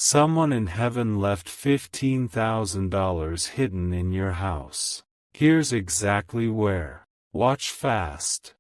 Someone in heaven left $15,000 hidden in your house. Here's exactly where. Watch fast.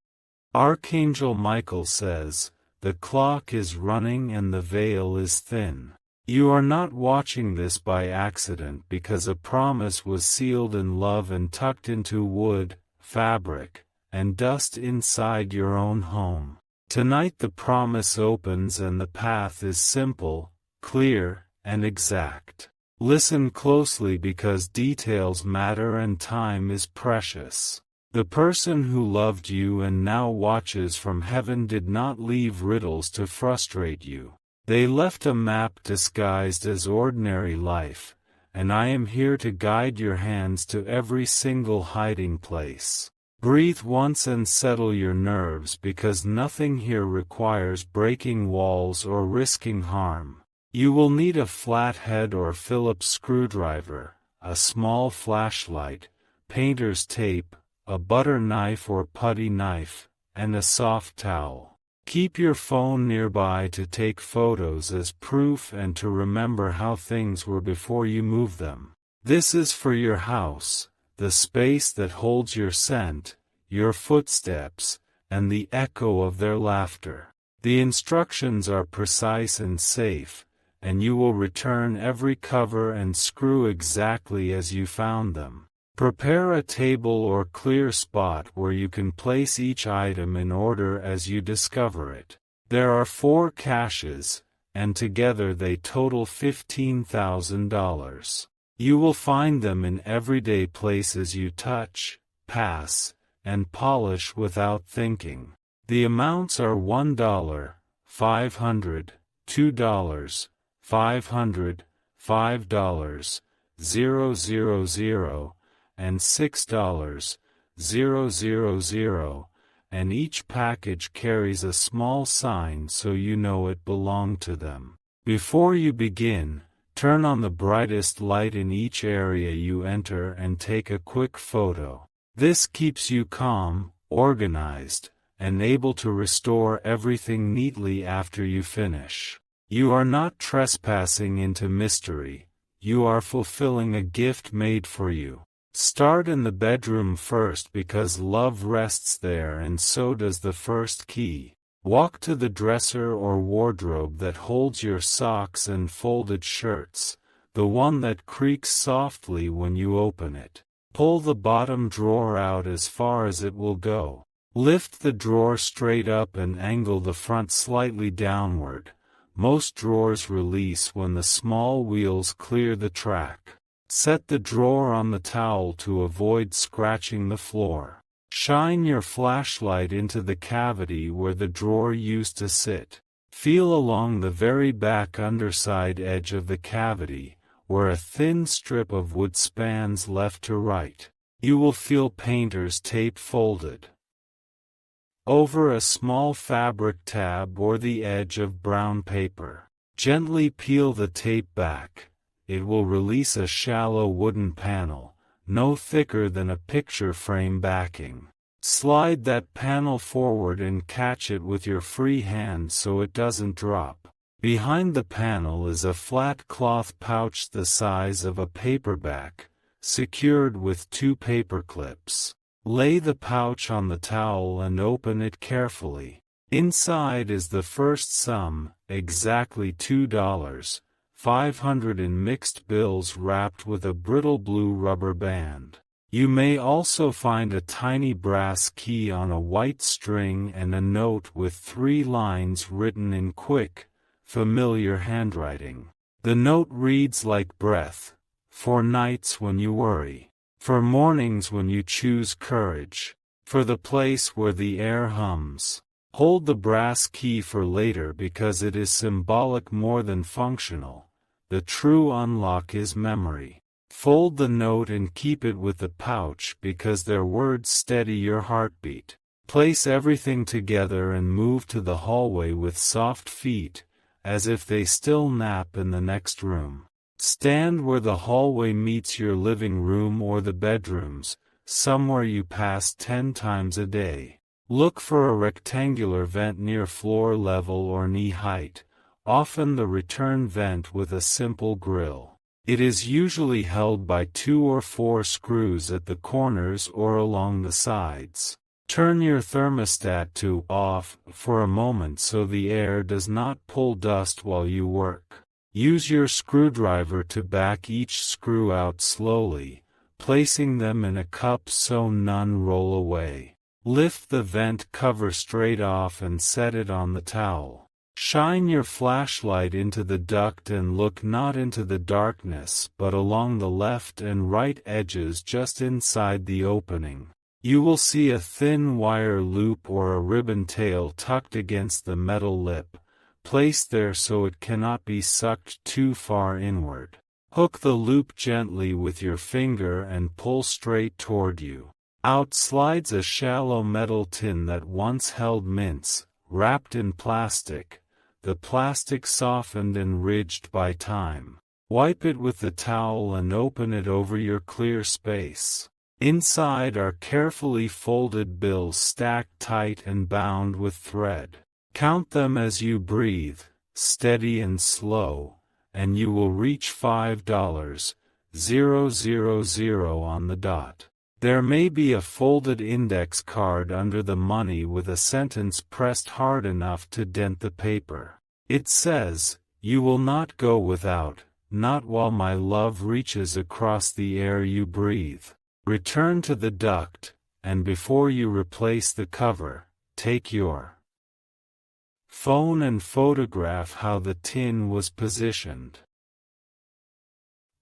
Archangel Michael says, "The clock is running and the veil is thin." You are not watching this by accident because a promise was sealed in love and tucked into wood, fabric, and dust inside your own home. Tonight the promise opens and the path is simple, clear, and exact. Listen closely because details matter and time is precious. The person who loved you and now watches from heaven did not leave riddles to frustrate you. They left a map disguised as ordinary life, and I am here to guide your hands to every single hiding place. Breathe once and settle your nerves because nothing here requires breaking walls or risking harm. You will need a flathead or Phillips screwdriver, a small flashlight, painter's tape, a butter knife or putty knife, and a soft towel. Keep your phone nearby to take photos as proof and to remember how things were before you move them. This is for your house, the space that holds your scent, your footsteps, and the echo of their laughter. The instructions are precise and safe, and you will return every cover and screw exactly as you found them. Prepare a table or clear spot where you can place each item in order as you discover it. There are 4 caches, and together they total $15,000. You will find them in everyday places you touch, pass, and polish without thinking. The amounts are $1, $500, $2, $500, $5, $000, and $6,000, and each package carries a small sign so you know it belonged to them. Before you begin, turn on the brightest light in each area you enter and take a quick photo. This keeps you calm, organized, and able to restore everything neatly after you finish. You are not trespassing into mystery, you are fulfilling a gift made for you. Start in the bedroom first because love rests there and so does the first key. Walk to the dresser or wardrobe that holds your socks and folded shirts, the one that creaks softly when you open it. Pull the bottom drawer out as far as it will go. Lift the drawer straight up and angle the front slightly downward. Most drawers release when the small wheels clear the track. Set the drawer on the towel to avoid scratching the floor. Shine your flashlight into the cavity where the drawer used to sit. Feel along the very back underside edge of the cavity, where a thin strip of wood spans left to right. You will feel painter's tape folded over a small fabric tab or the edge of brown paper. Gently peel the tape back. It will release a shallow wooden panel, no thicker than a picture frame backing. Slide that panel forward and catch it with your free hand so it doesn't drop. Behind the panel is a flat cloth pouch the size of a paperback, secured with 2 paper clips. Lay the pouch on the towel and open it carefully. Inside is the first sum, exactly $2. 500 in mixed bills wrapped with a brittle blue rubber band. You may also find a tiny brass key on a white string and a note with 3 lines written in quick, familiar handwriting. The note reads like breath, for nights when you worry, for mornings when you choose courage, for the place where the air hums. Hold the brass key for later because it is symbolic more than functional. The true unlock is memory. Fold the note and keep it with the pouch because their words steady your heartbeat. Place everything together and move to the hallway with soft feet, as if they still nap in the next room. Stand where the hallway meets your living room or the bedrooms, somewhere you pass 10 times a day. Look for a rectangular vent near floor level or knee height. often the return vent with a simple grill. It is usually held by 2 or 4 screws at the corners or along the sides. Turn your thermostat to off for a moment so the air does not pull dust while you work. Use your screwdriver to back each screw out slowly, placing them in a cup so none roll away. Lift the vent cover straight off and set it on the towel. Shine your flashlight into the duct and look not into the darkness but along the left and right edges just inside the opening. You will see a thin wire loop or a ribbon tail tucked against the metal lip, placed there so it cannot be sucked too far inward. Hook the loop gently with your finger and pull straight toward you. Out slides a shallow metal tin that once held mints, wrapped in plastic, the plastic softened and ridged by time. Wipe it with the towel and open it over your clear space. Inside are carefully folded bills stacked tight and bound with thread. Count them as you breathe, steady and slow, and you will reach $5,000 on the dot. There may be a folded index card under the money with a sentence pressed hard enough to dent the paper. It says, "You will not go without, not while my love reaches across the air you breathe." Return to the duct, and before you replace the cover, take your phone and photograph how the tin was positioned.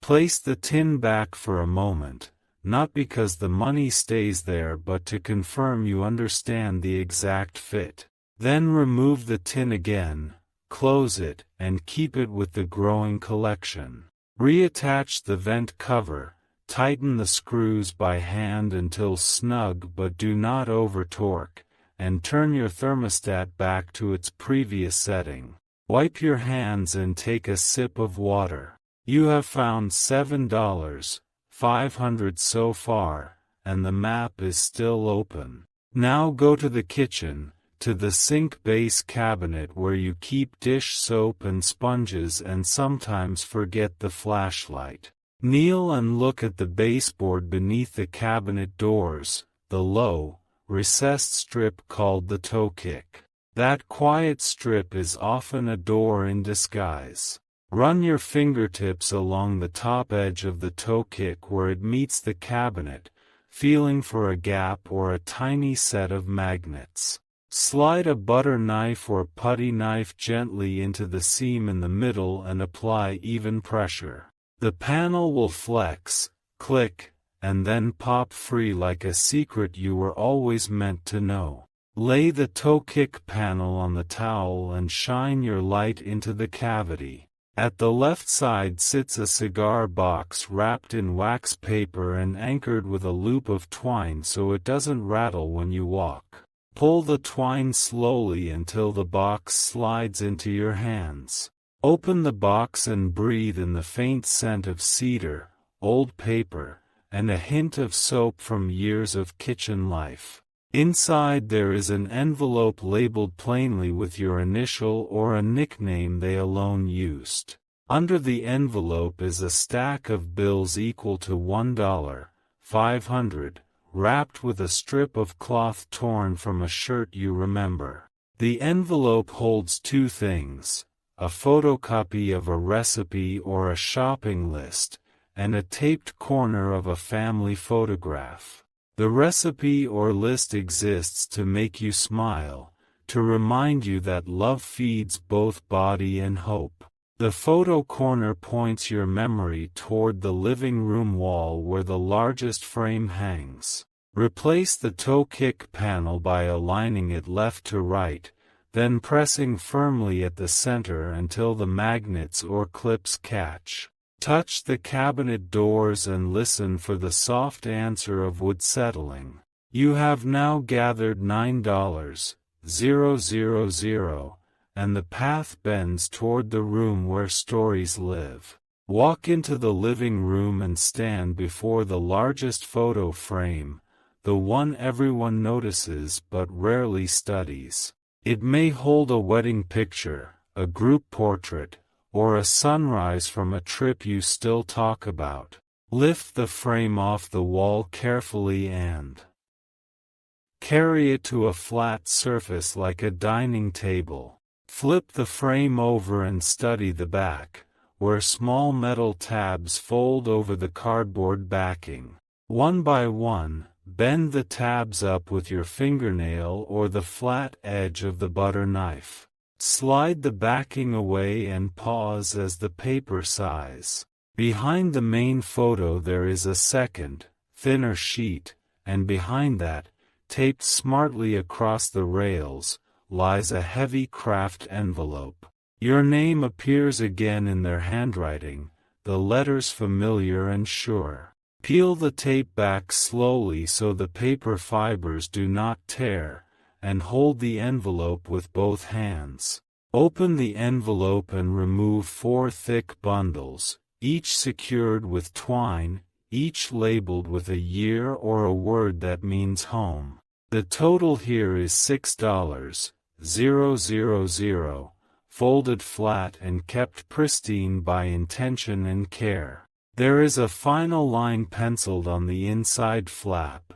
Place the tin back for a moment, not because the money stays there but to confirm you understand the exact fit. Then remove the tin again, close it, and keep it with the growing collection. Reattach the vent cover. Tighten the screws by hand until snug but do not over-torque, and turn your thermostat back to its previous setting. Wipe your hands and take a sip of water. You have found $7,500 so far, and the map is still open. Now go to the kitchen, to the sink base cabinet where you keep dish soap and sponges and sometimes forget the flashlight. Kneel and look at the baseboard beneath the cabinet doors, the low, recessed strip called the toe kick. That quiet strip is often a door in disguise. Run your fingertips along the top edge of the toe kick where it meets the cabinet, feeling for a gap or a tiny set of magnets. Slide a butter knife or putty knife gently into the seam in the middle and apply even pressure. The panel will flex, click, and then pop free like a secret you were always meant to know. Lay the toe kick panel on the towel and shine your light into the cavity. At the left side sits a cigar box wrapped in wax paper and anchored with a loop of twine so it doesn't rattle when you walk. Pull the twine slowly until the box slides into your hands. Open the box and breathe in the faint scent of cedar, old paper, and a hint of soap from years of kitchen life. Inside there is an envelope labeled plainly with your initial or a nickname they alone used. Under the envelope is a stack of bills equal to $1,500, wrapped with a strip of cloth torn from a shirt you remember. The envelope holds 2 things. A photocopy of a recipe or a shopping list, and a taped corner of a family photograph. The recipe or list exists to make you smile, to remind you that love feeds both body and hope. The photo corner points your memory toward the living room wall where the largest frame hangs. Replace the toe kick panel by aligning it left to right, then pressing firmly at the center until the magnets or clips catch. Touch the cabinet doors and listen for the soft answer of wood settling. You have now gathered $9,000, and the path bends toward the room where stories live. Walk into the living room and stand before the largest photo frame, the one everyone notices but rarely studies. It may hold a wedding picture, a group portrait, or a sunrise from a trip you still talk about. Lift the frame off the wall carefully and carry it to a flat surface like a dining table. Flip the frame over and study the back, where small metal tabs fold over the cardboard backing. One by one, bend the tabs up with your fingernail or the flat edge of the butter knife. Slide the backing away and pause as the paper sighs. Behind the main photo there is a second, thinner sheet, and behind that, taped smartly across the rails, lies a heavy craft envelope. Your name appears again in their handwriting, the letters familiar and sure. Peel the tape back slowly so the paper fibers do not tear, and hold the envelope with both hands. Open the envelope and remove 4 thick bundles, each secured with twine, each labeled with a year or a word that means home. The total here is $6,000, folded flat and kept pristine by intention and care. There is a final line penciled on the inside flap.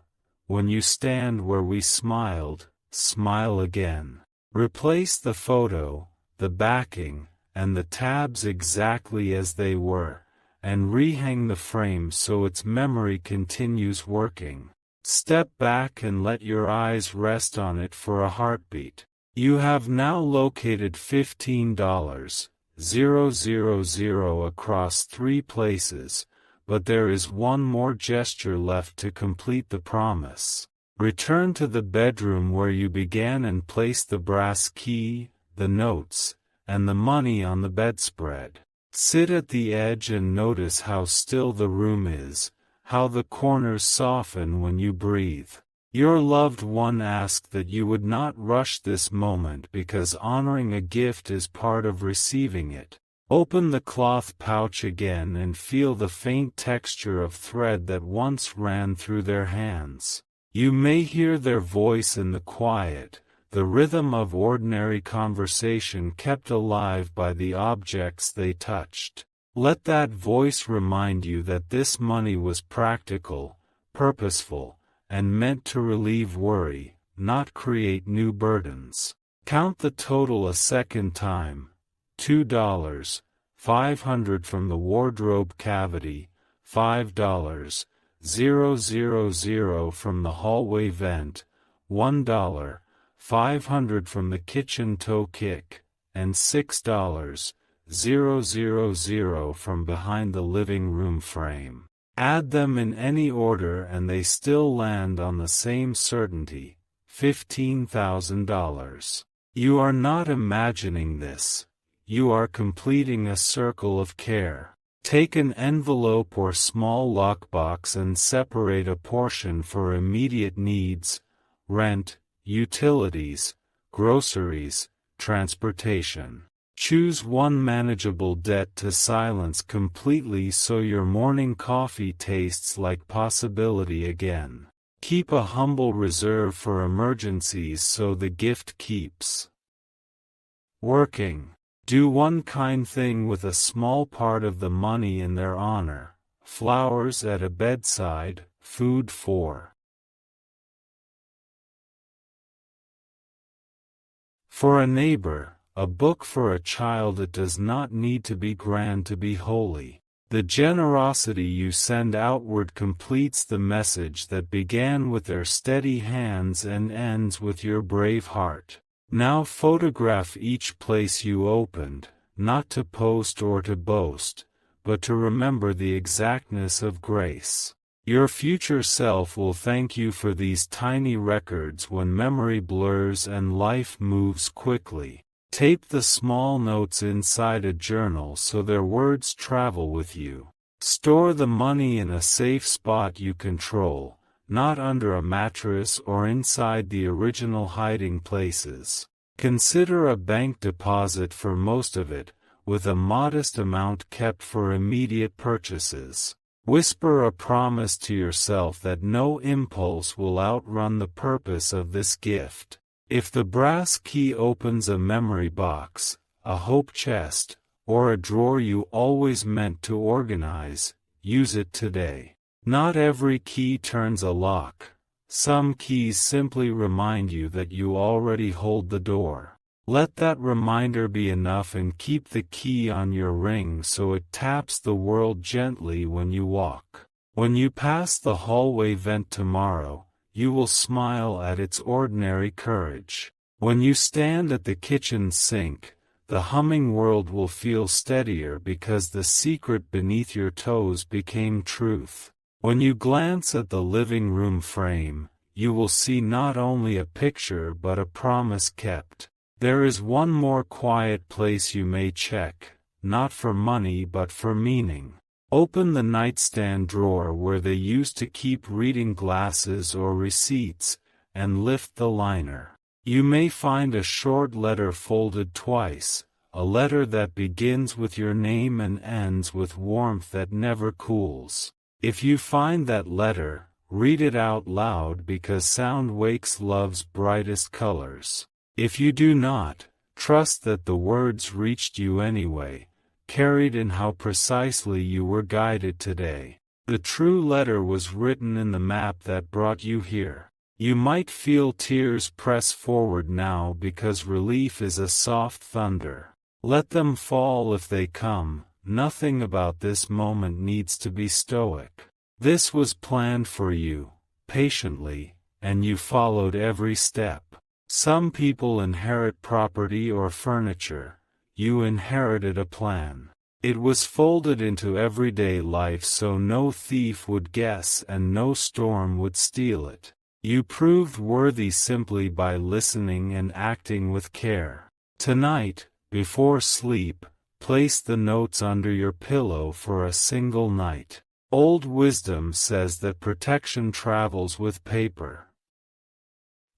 When you stand where we smiled, smile again. Replace the photo, the backing, and the tabs exactly as they were, and rehang the frame so its memory continues working. Step back and let your eyes rest on it for a heartbeat. You have now located $15,000 across 3 places, but there is one more gesture left to complete the promise. Return to the bedroom where you began and place the brass key, the notes, and the money on the bedspread. Sit at the edge and notice how still the room is, how the corners soften when you breathe. Your loved one asked that you would not rush this moment because honoring a gift is part of receiving it. Open the cloth pouch again and feel the faint texture of thread that once ran through their hands. You may hear their voice in the quiet, the rhythm of ordinary conversation kept alive by the objects they touched. Let that voice remind you that this money was practical, purposeful, and meant to relieve worry, not create new burdens. Count the total a second time. $2, $500 from the wardrobe cavity, $5, $000 from the hallway vent, $1, $500 from the kitchen toe kick, and $6, $000 from behind the living room frame. Add them in any order and they still land on the same certainty, $15,000. You are not imagining this. You are completing a circle of care. Take an envelope or small lockbox and separate a portion for immediate needs, rent, utilities, groceries, transportation. Choose one manageable debt to silence completely so your morning coffee tastes like possibility again. Keep a humble reserve for emergencies so the gift keeps working. Do one kind thing with a small part of the money in their honor. Flowers at a bedside, food for a neighbor, a book for a child. It does not need to be grand to be holy. The generosity you send outward completes the message that began with their steady hands and ends with your brave heart. Now photograph each place you opened, not to post or to boast, but to remember the exactness of grace. Your future self will thank you for these tiny records when memory blurs and life moves quickly. Tape the small notes inside a journal so their words travel with you. Store the money in a safe spot you control, not under a mattress or inside the original hiding places. Consider a bank deposit for most of it, with a modest amount kept for immediate purchases. Whisper a promise to yourself that no impulse will outrun the purpose of this gift. If the brass key opens a memory box, a hope chest, or a drawer you always meant to organize, use it today. Not every key turns a lock. Some keys simply remind you that you already hold the door. Let that reminder be enough, and keep the key on your ring so it taps the world gently when you walk. When you pass the hallway vent tomorrow, you will smile at its ordinary courage. When you stand at the kitchen sink, the humming world will feel steadier because the secret beneath your toes became truth. When you glance at the living room frame, you will see not only a picture but a promise kept. There is one more quiet place you may check, not for money but for meaning. Open the nightstand drawer where they used to keep reading glasses or receipts, and lift the liner. You may find a short letter folded twice, a letter that begins with your name and ends with warmth that never cools. If you find that letter, read it out loud because sound wakes love's brightest colors. If you do not, trust that the words reached you anyway, carried in how precisely you were guided today. The true letter was written in the map that brought you here. You might feel tears press forward now because relief is a soft thunder. Let them fall if they come. Nothing about this moment needs to be stoic. This was planned for you, patiently, and you followed every step. Some people inherit property or furniture. You inherited a plan. It was folded into everyday life so no thief would guess and no storm would steal it. You proved worthy simply by listening and acting with care. Tonight, before sleep, place the notes under your pillow for a single night. Old wisdom says that protection travels with paper.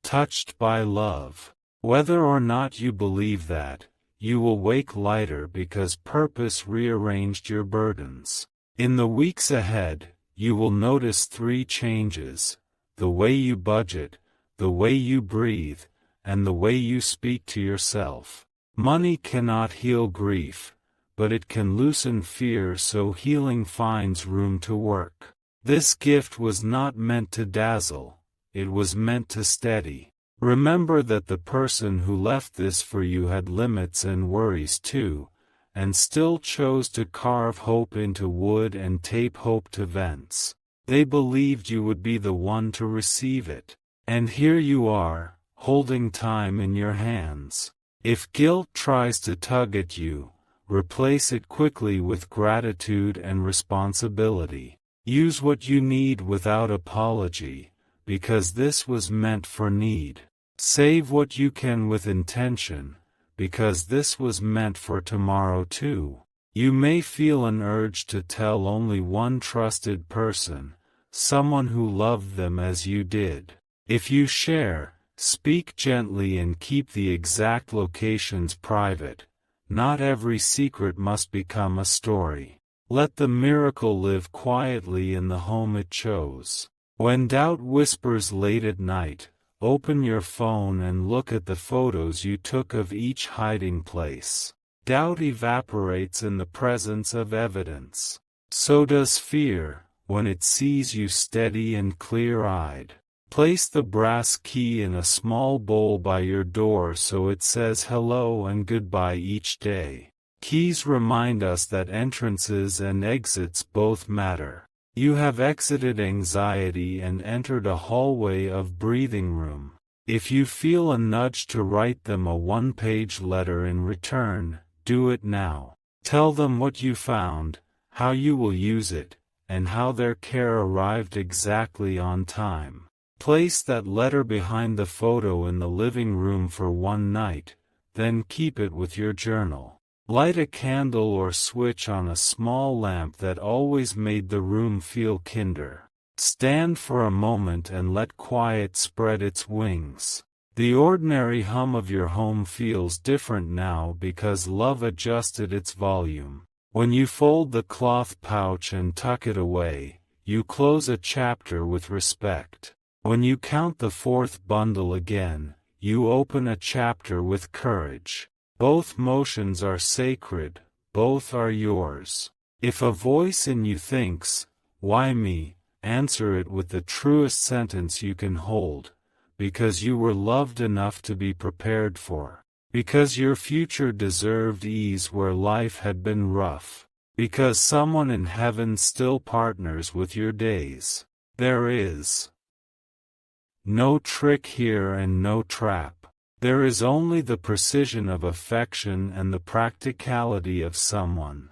Touched by love. Whether or not you believe that, you will wake lighter because purpose rearranged your burdens. In the weeks ahead, you will notice 3 changes: the way you budget, the way you breathe, and the way you speak to yourself. Money cannot heal grief, but it can loosen fear so healing finds room to work. This gift was not meant to dazzle, it was meant to steady. Remember that the person who left this for you had limits and worries too, and still chose to carve hope into wood and tape hope to vents. They believed you would be the one to receive it. And here you are, holding time in your hands. If guilt tries to tug at you, replace it quickly with gratitude and responsibility. Use what you need without apology, because this was meant for need. Save what you can with intention, because this was meant for tomorrow too. You may feel an urge to tell only one trusted person, someone who loved them as you did. If you share, speak gently and keep the exact locations private. Not every secret must become a story. Let the miracle live quietly in the home it chose. When doubt whispers late at night, open your phone and look at the photos you took of each hiding place. Doubt evaporates in the presence of evidence. So does fear, when it sees you steady and clear-eyed. Place the brass key in a small bowl by your door so it says hello and goodbye each day. Keys remind us that entrances and exits both matter. You have exited anxiety and entered a hallway of breathing room. If you feel a nudge to write them a one-page letter in return, do it now. Tell them what you found, how you will use it, and how their care arrived exactly on time. Place that letter behind the photo in the living room for one night, then keep it with your journal. Light a candle or switch on a small lamp that always made the room feel kinder. Stand for a moment and let quiet spread its wings. The ordinary hum of your home feels different now because love adjusted its volume. When you fold the cloth pouch and tuck it away, you close a chapter with respect. When you count the 4th bundle again, you open a chapter with courage. Both motions are sacred, both are yours. If a voice in you thinks, "Why me?" answer it with the truest sentence you can hold, because you were loved enough to be prepared for. Because your future deserved ease where life had been rough. Because someone in heaven still partners with your days. There is no trick here and no trap. There is only the precision of affection and the practicality of someone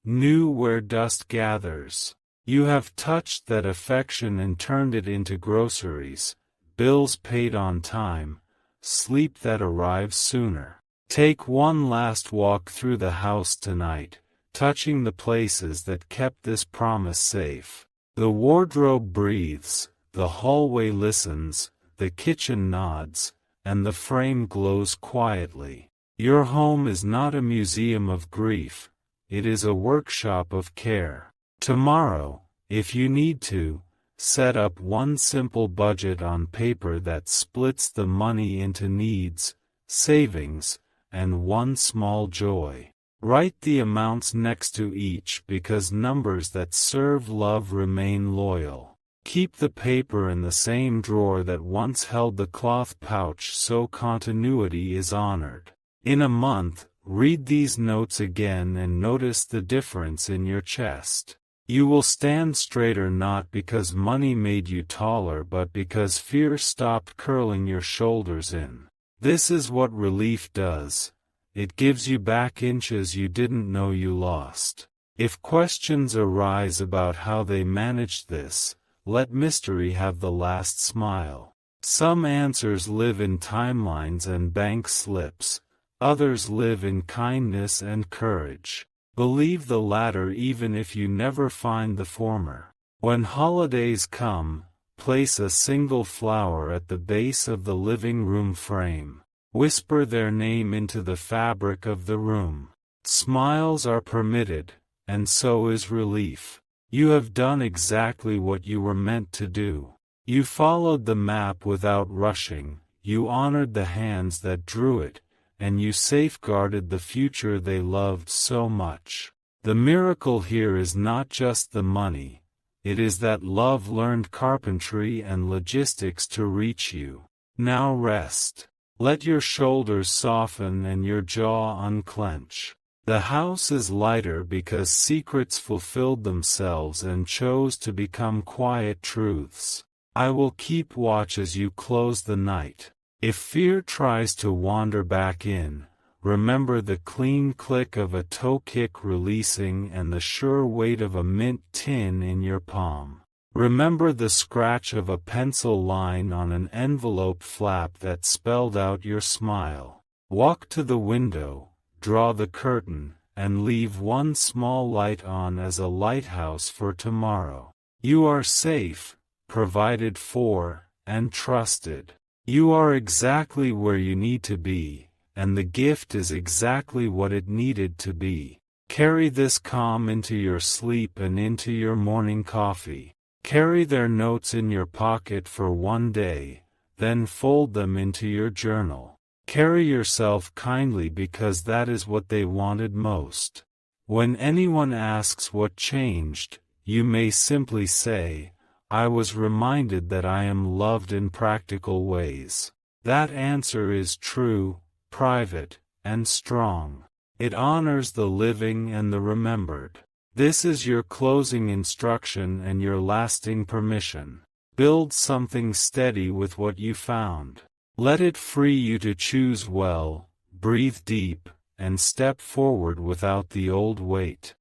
new where dust gathers. You have touched that affection and turned it into groceries, bills paid on time, sleep that arrives sooner. Take one last walk through the house tonight, touching the places that kept this promise safe. The wardrobe breathes, the hallway listens, the kitchen nods, and the frame glows quietly. Your home is not a museum of grief, it is a workshop of care. Tomorrow, if you need to, set up one simple budget on paper that splits the money into needs, savings, and one small joy. Write the amounts next to each because numbers that serve love remain loyal. Keep the paper in the same drawer that once held the cloth pouch so continuity is honored. In a month, read these notes again and notice the difference in your chest. You will stand straighter not because money made you taller but because fear stopped curling your shoulders in. This is what relief does. It gives you back inches you didn't know you lost. If questions arise about how they managed this, let mystery have the last smile. Some answers live in timelines and bank slips, others live in kindness and courage. Believe the latter even if you never find the former. When holidays come, place a single flower at the base of the living room frame. Whisper their name into the fabric of the room. Smiles are permitted, and so is relief. You have done exactly what you were meant to do. You followed the map without rushing, you honored the hands that drew it, and you safeguarded the future they loved so much. The miracle here is not just the money, it is that love learned carpentry and logistics to reach you. Now rest. Let your shoulders soften and your jaw unclench. The house is lighter because secrets fulfilled themselves and chose to become quiet truths. I will keep watch as you close the night. If fear tries to wander back in, remember the clean click of a toe kick releasing and the sure weight of a mint tin in your palm. Remember the scratch of a pencil line on an envelope flap that spelled out your smile. Walk to the window, draw the curtain, and leave one small light on as a lighthouse for tomorrow. You are safe, provided for, and trusted. You are exactly where you need to be, and the gift is exactly what it needed to be. Carry this calm into your sleep and into your morning coffee. Carry their notes in your pocket for one day, then fold them into your journal. Carry yourself kindly because that is what they wanted most. When anyone asks what changed, you may simply say, "I was reminded that I am loved in practical ways." That answer is true, private, and strong. It honors the living and the remembered. This is your closing instruction and your lasting permission. Build something steady with what you found. Let it free you to choose well, breathe deep, and step forward without the old weight.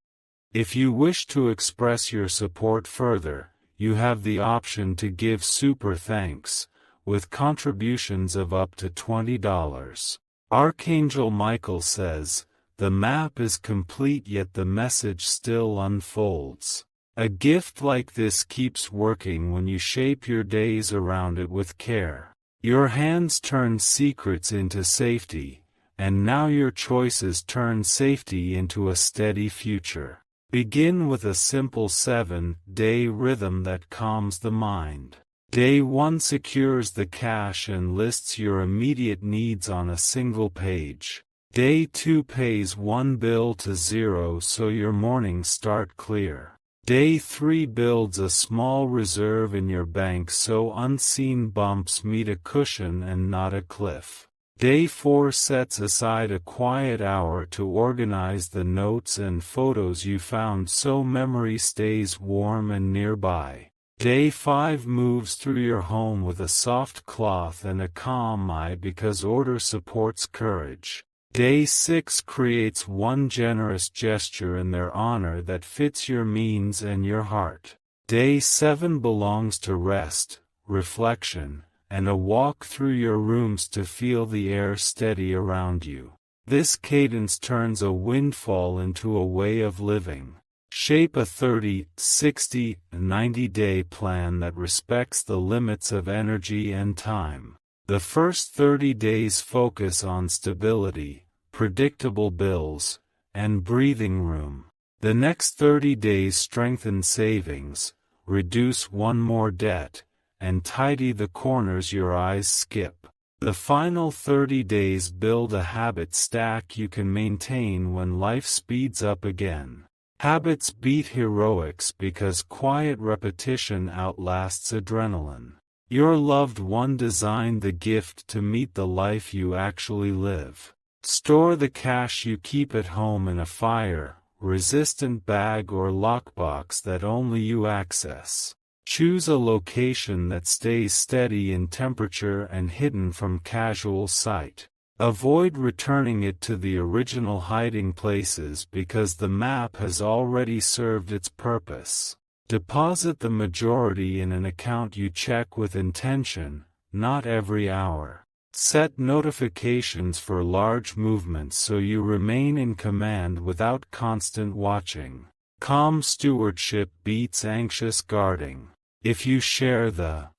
If you wish to express your support further, you have the option to give super thanks, with contributions of up to $20. Archangel Michael says, "The map is complete yet the message still unfolds." A gift like this keeps working when you shape your days around it with care. Your hands turn secrets into safety, and now your choices turn safety into a steady future. Begin with a simple 7-day rhythm that calms the mind. Day 1 secures the cash and lists your immediate needs on a single page. Day 2 pays one bill to zero so your mornings start clear. Day 3 builds a small reserve in your bank so unseen bumps meet a cushion and not a cliff. Day 4 sets aside a quiet hour to organize the notes and photos you found so memory stays warm and nearby. Day 5 moves through your home with a soft cloth and a calm eye because order supports courage. Day 6 creates one generous gesture in their honor that fits your means and your heart. Day 7 belongs to rest, reflection, and a walk through your rooms to feel the air steady around you. This cadence turns a windfall into a way of living. Shape a 30, 60, 90-day plan that respects the limits of energy and time. The first 30 days focus on stability, predictable bills, and breathing room. The next 30 days strengthen savings, reduce one more debt, and tidy the corners your eyes skip. The final 30 days build a habit stack you can maintain when life speeds up again. Habits beat heroics because quiet repetition outlasts adrenaline. Your loved one designed the gift to meet the life you actually live. Store the cash you keep at home in a fire-resistant bag or lockbox that only you access. Choose a location that stays steady in temperature and hidden from casual sight. Avoid returning it to the original hiding places because the map has already served its purpose. Deposit the majority in an account you check with intention, not every hour. Set notifications for large movements so you remain in command without constant watching. Calm stewardship beats anxious guarding. If you share the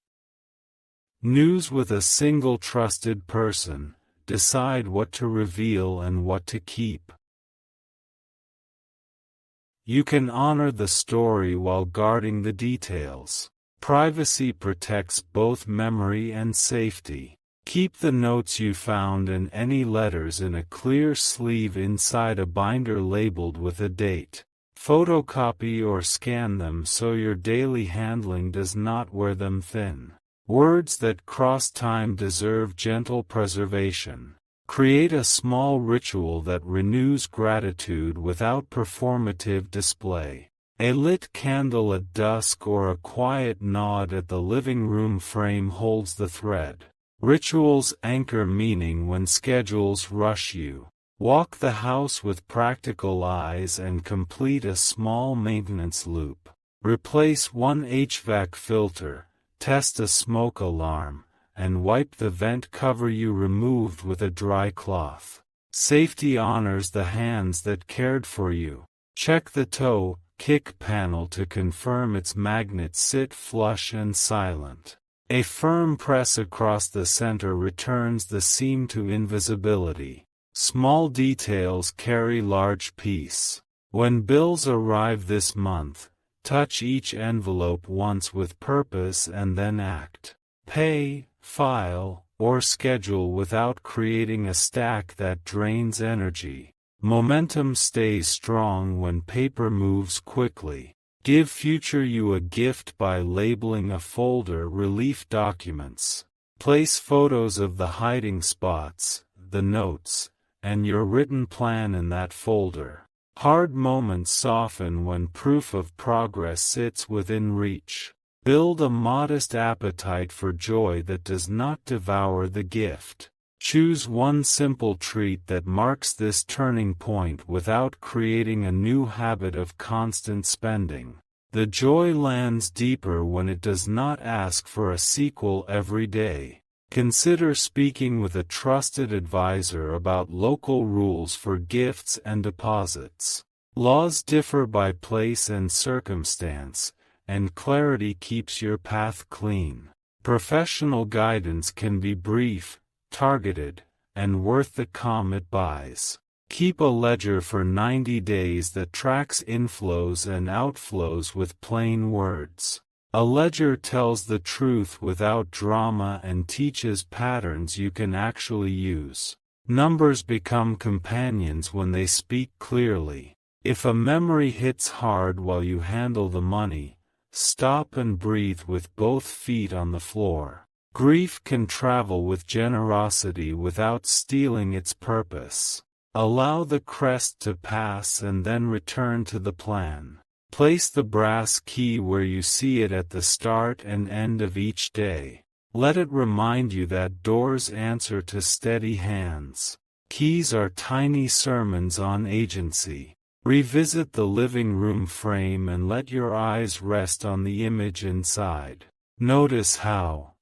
news with a single trusted person, decide what to reveal and what to keep. You can honor the story while guarding the details. Privacy protects both memory and safety. Keep the notes you found and any letters in a clear sleeve inside a binder labeled with a date. Photocopy or scan them so your daily handling does not wear them thin. Words that cross time deserve gentle preservation. Create a small ritual that renews gratitude without performative display. A lit candle at dusk or a quiet nod at the living room frame holds the thread. Rituals anchor meaning when schedules rush you. Walk the house with practical eyes and complete a small maintenance loop. Replace one HVAC filter, test a smoke alarm, and wipe the vent cover you removed with a dry cloth. Safety honors the hands that cared for you. Check the toe, kick panel to confirm its magnets sit flush and silent. A firm press across the center returns the seam to invisibility. Small details carry large peace. When bills arrive this month, touch each envelope once with purpose and then act. Pay, file, or schedule without creating a stack that drains energy. Momentum stays strong when paper moves quickly. Give future you a gift by labeling a folder relief documents. Place photos of the hiding spots, the notes, and your written plan in that folder. Hard moments soften when proof of progress sits within reach. Build a modest appetite for joy that does not devour the gift. Choose one simple treat that marks this turning point without creating a new habit of constant spending. The joy lands deeper when it does not ask for a sequel every day. Consider speaking with a trusted advisor about local rules for gifts and deposits. Laws differ by place and circumstance, and clarity keeps your path clean. Professional guidance can be brief, targeted, and worth the calm it buys. Keep a ledger for 90 days that tracks inflows and outflows with plain words. A ledger tells the truth without drama and teaches patterns you can actually use. Numbers become companions when they speak clearly. If a memory hits hard while you handle the money, stop and breathe with both feet on the floor. Grief can travel with generosity without stealing its purpose. Allow the crest to pass and then return to the plan. Place the brass key where you see it at the start and end of each day. Let it remind you that doors answer to steady hands. Keys are tiny sermons on agency. Revisit the living room frame and let your eyes rest on the image inside. Notice how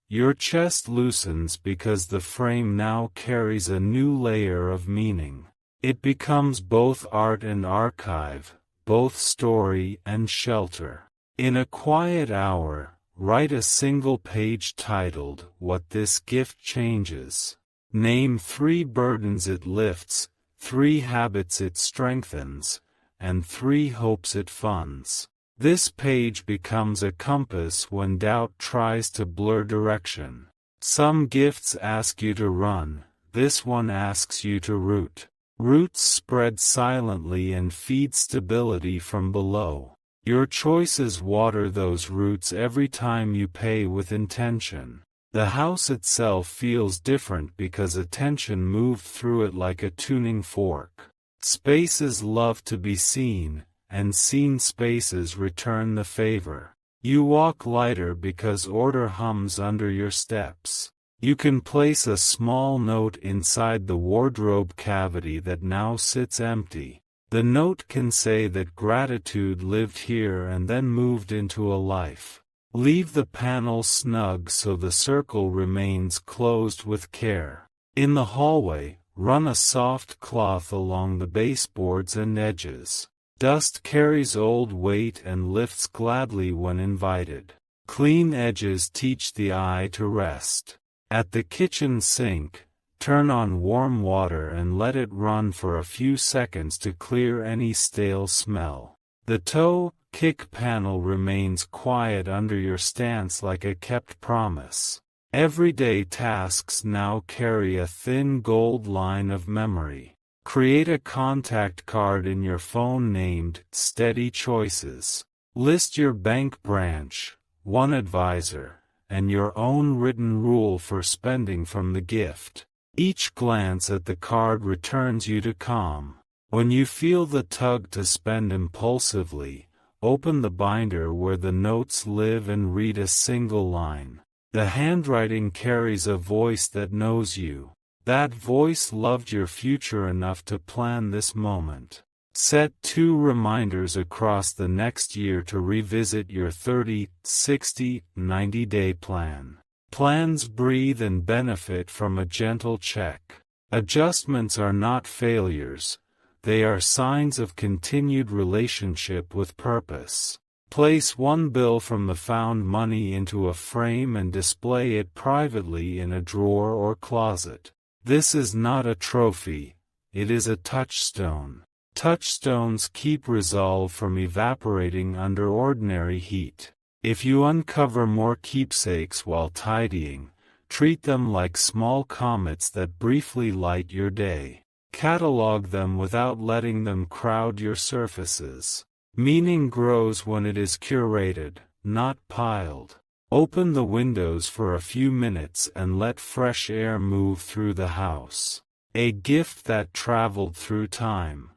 your chest loosens because the frame now carries a new layer of meaning. It becomes both art and archive, both story and shelter. In a quiet hour, write a single page titled, "What This Gift Changes." Name 3 burdens it lifts, 3 habits it strengthens, and 3 hopes it funds. This page becomes a compass when doubt tries to blur direction. Some gifts ask you to run, this one asks you to root. Roots spread silently and feed stability from below. Your choices water those roots every time you pay with intention. The house itself feels different because attention moved through it like a tuning fork. Spaces love to be seen, and seen spaces return the favor. You walk lighter because order hums under your steps. You can place a small note inside the wardrobe cavity that now sits empty. The note can say that gratitude lived here and then moved into a life. Leave the panel snug so the circle remains closed with care. In the hallway, run a soft cloth along the baseboards and edges. Dust carries old weight and lifts gladly when invited. Clean edges teach the eye to rest. At the kitchen sink, turn on warm water and let it run for a few seconds to clear any stale smell. The toe kick panel remains quiet under your stance like a kept promise. Everyday tasks now carry a thin gold line of memory. Create a contact card in your phone named Steady Choices. List your bank branch, one advisor, and your own written rule for spending from the gift. Each glance at the card returns you to calm. When you feel the tug to spend impulsively, open the binder where the notes live and read a single line. The handwriting carries a voice that knows you. That voice loved your future enough to plan this moment. Set 2 reminders across the next year to revisit your 30, 60, 90-day plan. Plans breathe and benefit from a gentle check. Adjustments are not failures, they are signs of continued relationship with purpose. Place one bill from the found money into a frame and display it privately in a drawer or closet. This is not a trophy, it is a touchstone. Touchstones keep resolve from evaporating under ordinary heat. If you uncover more keepsakes while tidying, treat them like small comets that briefly light your day. Catalog them without letting them crowd your surfaces. Meaning grows when it is curated, not piled. Open the windows for a few minutes and let fresh air move through the house. A gift that traveled through time.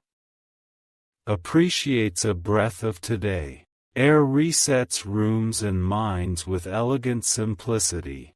Appreciates a breath of today. Air resets rooms and minds with elegant simplicity.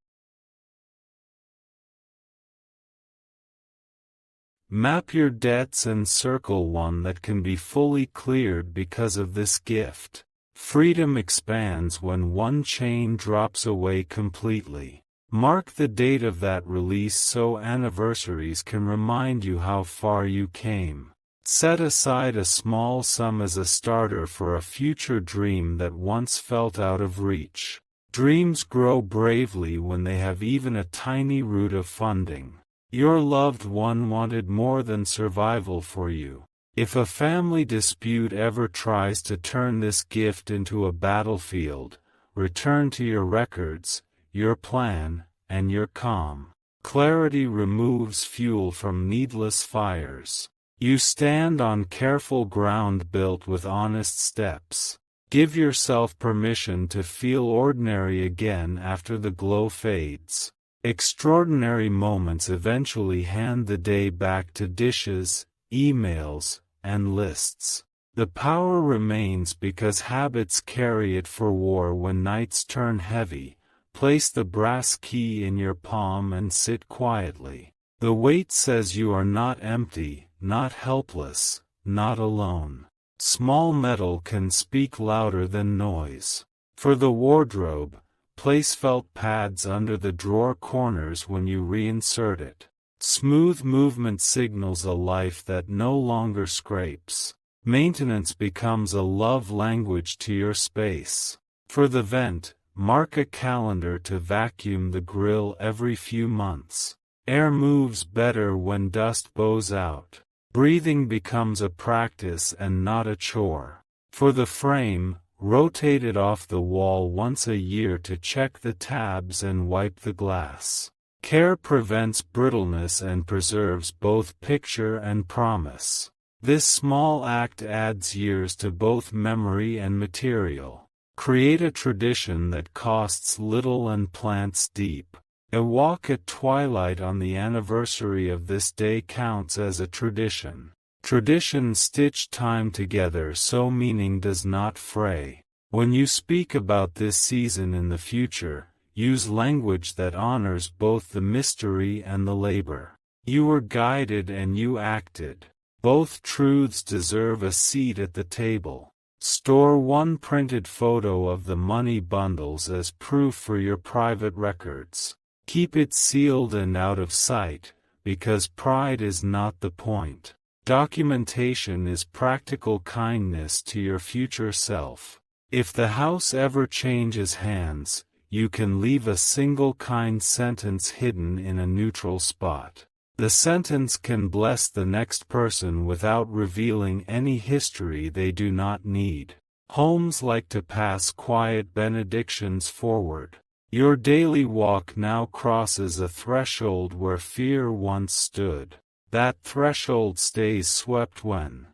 Map your debts and circle one that can be fully cleared because of this gift. Freedom expands when one chain drops away completely. Mark the date of that release so anniversaries can remind you how far you came. Set aside a small sum as a starter for a future dream that once felt out of reach. Dreams grow bravely when they have even a tiny root of funding. Your loved one wanted more than survival for you. If a family dispute ever tries to turn this gift into a battlefield, return to your records, your plan, and your calm. Clarity removes fuel from needless fires. You stand on careful ground built with honest steps. Give yourself permission to feel ordinary again after the glow fades. Extraordinary moments eventually hand the day back to dishes, emails, and lists. The power remains because habits carry it for war when nights turn heavy. Place the brass key in your palm and sit quietly. The weight says you are not empty, not helpless, not alone. Small metal can speak louder than noise. For the wardrobe, place felt pads under the drawer corners when you reinsert it. Smooth movement signals a life that no longer scrapes. Maintenance becomes a love language to your space. For the vent, mark a calendar to vacuum the grill every few months. Air moves better when dust bows out. Breathing becomes a practice and not a chore. For the frame, rotate it off the wall once a year to check the tabs and wipe the glass. Care prevents brittleness and preserves both picture and promise. This small act adds years to both memory and material. Create a tradition that costs little and plants deep. A walk at twilight on the anniversary of this day counts as a tradition. Traditions stitch time together so meaning does not fray. When you speak about this season in the future, use language that honors both the mystery and the labor. You were guided and you acted. Both truths deserve a seat at the table. Store one printed photo of the money bundles as proof for your private records. Keep it sealed and out of sight, because pride is not the point. Documentation is practical kindness to your future self. If the house ever changes hands, you can leave a single kind sentence hidden in a neutral spot. The sentence can bless the next person without revealing any history they do not need. Homes like to pass quiet benedictions forward. Your daily walk now crosses a threshold where fear once stood. That threshold stays swept when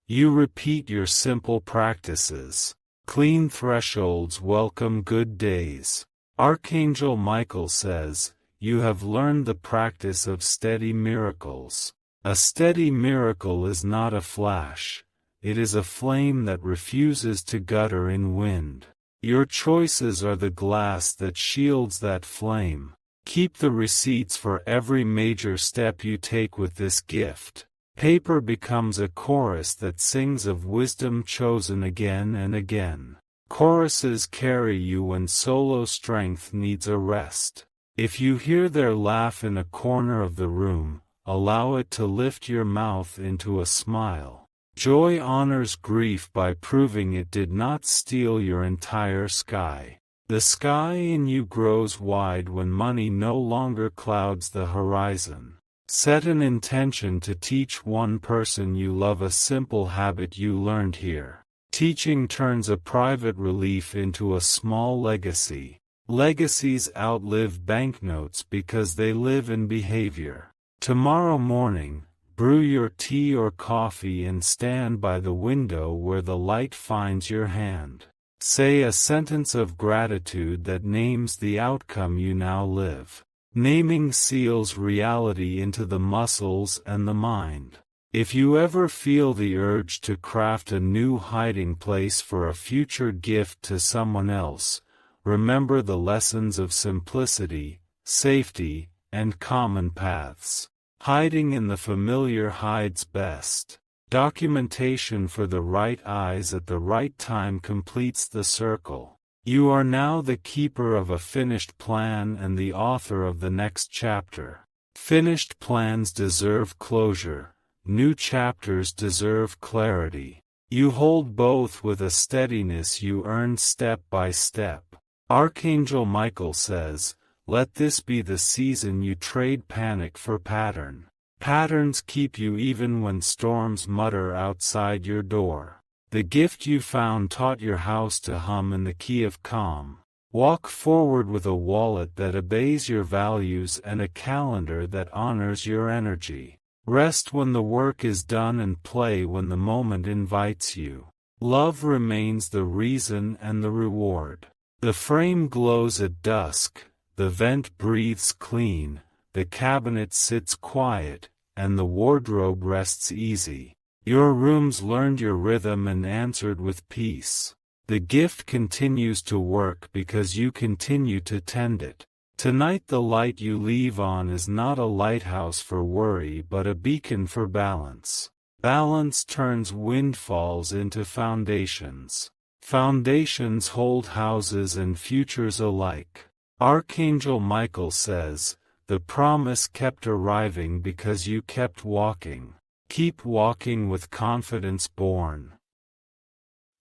you repeat your simple practices. Clean thresholds welcome good days. Archangel Michael says, "You have learned the practice of steady miracles." A steady miracle is not a flash. It is a flame that refuses to gutter in wind. Your choices are the glass that shields that flame. Keep the receipts for every major step you take with this gift. Paper becomes a chorus that sings of wisdom chosen again and again. Choruses carry you when solo strength needs a rest. If you hear their laugh in a corner of the room, allow it to lift your mouth into a smile. Joy honors grief by proving it did not steal your entire sky. The sky in you grows wide when money no longer clouds the horizon. Set an intention to teach one person you love a simple habit you learned here. Teaching turns a private relief into a small legacy. Legacies outlive banknotes because they live in behavior. Tomorrow morning, brew your tea or coffee and stand by the window where the light finds your hand. Say a sentence of gratitude that names the outcome you now live. Naming seals reality into the muscles and the mind. If you ever feel the urge to craft a new hiding place for a future gift to someone else, remember the lessons of simplicity, safety, and common paths. Hiding in the familiar hides best. Documentation for the right eyes at the right time completes the circle. You are now the keeper of a finished plan and the author of the next chapter. Finished plans deserve closure. New chapters deserve clarity. You hold both with a steadiness you earned step by step. Archangel Michael says, "Let this be the season you trade panic for pattern." Patterns keep you even when storms mutter outside your door. The gift you found taught your house to hum in the key of calm. Walk forward with a wallet that obeys your values and a calendar that honors your energy. Rest when the work is done and play when the moment invites you. Love remains the reason and the reward. The frame glows at dusk, the vent breathes clean, the cabinet sits quiet, and the wardrobe rests easy. Your rooms learned your rhythm and answered with peace. The gift continues to work because you continue to tend it. Tonight the light you leave on is not a lighthouse for worry but a beacon for balance. Balance turns windfalls into foundations. Foundations hold houses and futures alike. Archangel Michael says, "The promise kept arriving because you kept walking. Keep walking with confidence born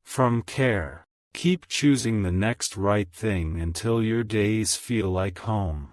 from care. Keep choosing the next right thing until your days feel like home."